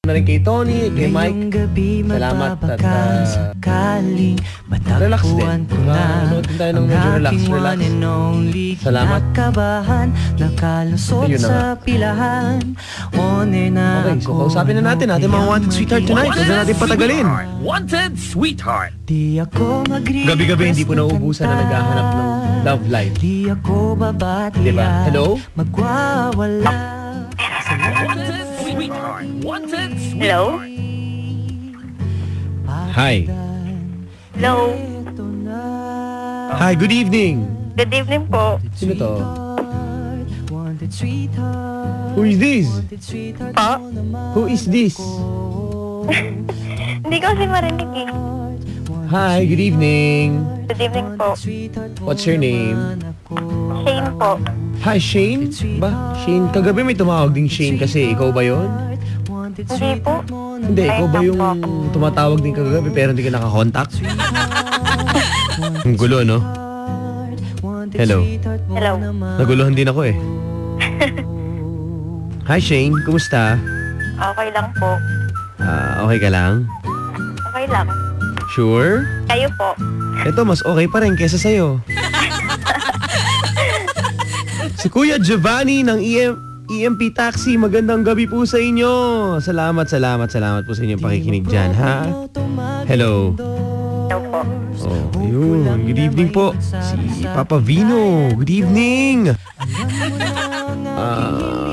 na rin kay Tony, kay Mike. Salamat at relax din. Nanood din tayo ng medyo relax. Salamat. Ayun na nga. Okay, so kausapin na natin mga wanted sweetheart tonight. Huwag na natin patagalin. Wanted sweetheart. Gabi-gabi hindi po nauubusan na naghahanap ng love life. Diba? Hello? Wanted sweetheart. Wanted sweetheart. Hello? Hi. Hello? Hi, good evening. Good evening po. Sino to? Who is this? Pa? Who is this? Hindi ko kasi marinig eh. Hi, good evening. Good evening po. What's your name? Shane po. Hi, Shane? Ba? Shane, kagabi may tumawag ding Shane kasi. Ikaw ba yon? Hindi po. Hindi, ikaw ba yung tumatawag din kagabi pero hindi ka nakakontak? Ang gulo, no? Hello. Hello. Naguluhan din ako eh. Hi, Shane. Kumusta? Okay lang po. Okay ka lang? Okay lang. Sure? Kayo po. Ito, mas okay pa rin kesa sa'yo. Si Kuya Giovanni ng EMP Taxi, magandang gabi po sa inyo. Salamat po sa inyong pakikinig dyan, ha? Hello. Hello po. Oh, yun. Good evening po. Si Papa Vino. Good evening.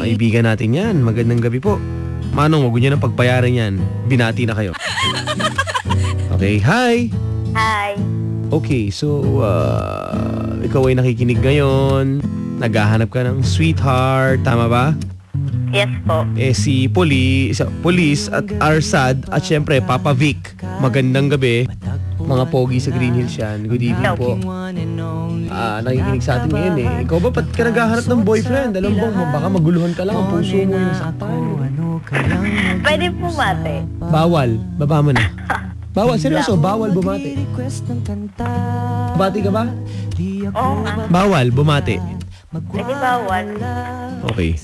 Ibigan natin yan. Magandang gabi po. Manong, wag niyo nang pagbayaran yan. Binati na kayo. Okay, hi. Hi. Okay, so, ikaw ay nakikinig ngayon. Naghahanap ka ng sweetheart, tama ba? Yes po. Si Police at Arsad at syempre Papa Vic. Magandang gabi. Mga pogi sa Green Hills yan. Good evening po. Nakikinig sa atin ngayon eh. Ikaw ba ba't ka naghahanap ng boyfriend? Alam mo, baka maguluhan ka lang ang puso mo yung saktan. Pwede po mate. Bawal. Baba mo na. Bawal, seryoso, bawal bumati. Bumati ka ba? Oo nga. Bawal, bumati. Pwede bawal. Okay.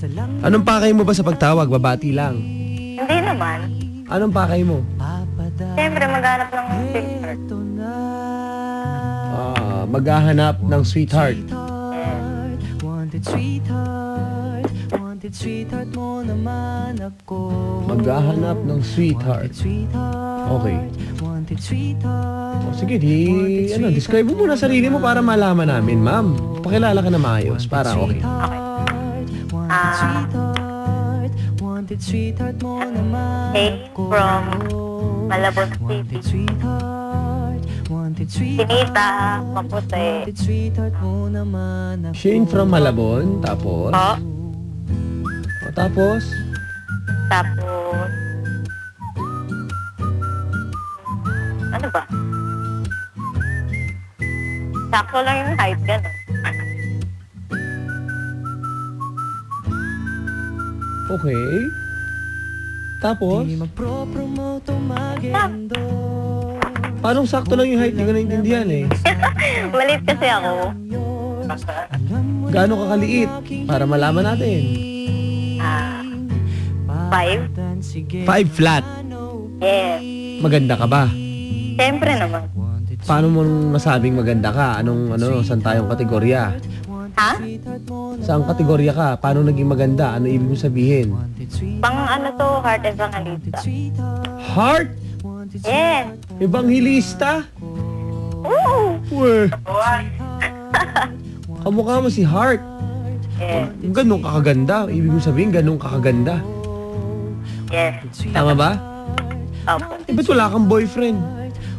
Anong pakay mo ba sa pagtawag? Babati lang. Hindi naman. Anong pakay mo? Siyempre maghanap ng sweetheart. Maghahanap ng sweetheart. Maghahanap ng sweetheart. Okay. Sige, describe mo muna sarili mo para malaman namin, ma'am. Pakilala ka na maayos, para okay. Hey, from Malabon City. Sinita, maputi. Shane from Malabon, tapos? Tapos? Tapos, ano ba? Sakto lang yung height, gano'n. Okay. Tapos? Paano sakto lang yung height? Hindi ko naintindihan eh. Malit kasi ako. Gaano kakaliit? Para malaman natin. 5? 5 flat. Yes. Maganda ka ba? Siyempre naman. Paano mo nasabing maganda ka? Saan tayong kategorya? Ha? Saan kategorya ka? Paano naging maganda? Ano ibig mo sabihin? Heart evangelista. Heart? Yes. Evangelista? Oo. Weh. Kamukha mo si Heart. Yes. Ganun kakaganda. Ibig mo sabihin, ganun kakaganda. Yes. Tama ba? Opo. Ba't wala kang boyfriend?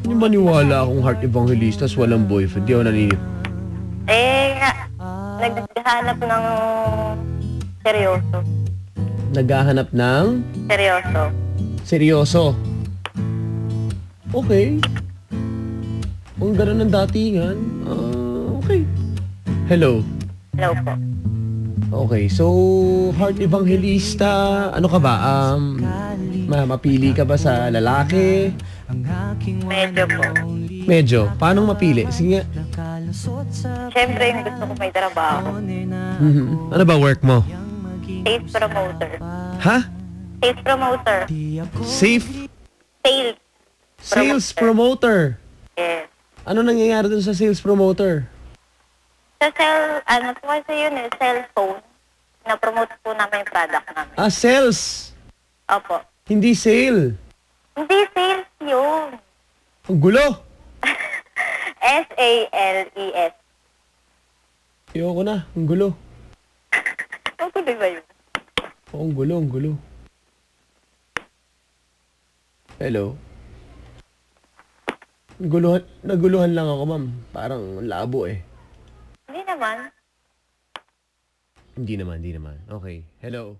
Hindi maniwala akong Heart Evangelistas walang boyfriend. Di ako naninip. Naghahanap ng seryoso. Naghahanap ng? Seryoso. Seryoso. Okay. Kung gano'n ng datingan, okay. Hello. Hello po. Okay, so Heart Evangelista, ano ka ba? Mapili ka ba sa lalaki? Medyo po. Medyo. Paano mapili? Sige nga. Siyempre, yung gusto ko may trabaho. Ano ba work mo? Sales promoter. Ha? Sales promoter. Safe Sales. sales promoter. Yes. Ano nangyayari dun sa sales promoter? Sa ano po kasi yun eh, cellphone. Na-promote po namin yung product namin. Ah, sales. Opo. Hindi sale. Hindi sales yun. Ang gulo. S-A-L-E-S. Ayoko na. Ang gulo. Ano ko ba yun? Oh, ang gulo, ang gulo. Hello? Naguluhan lang ako, ma'am. Parang labo eh. Hindi naman. Hindi naman. Okay. Hello?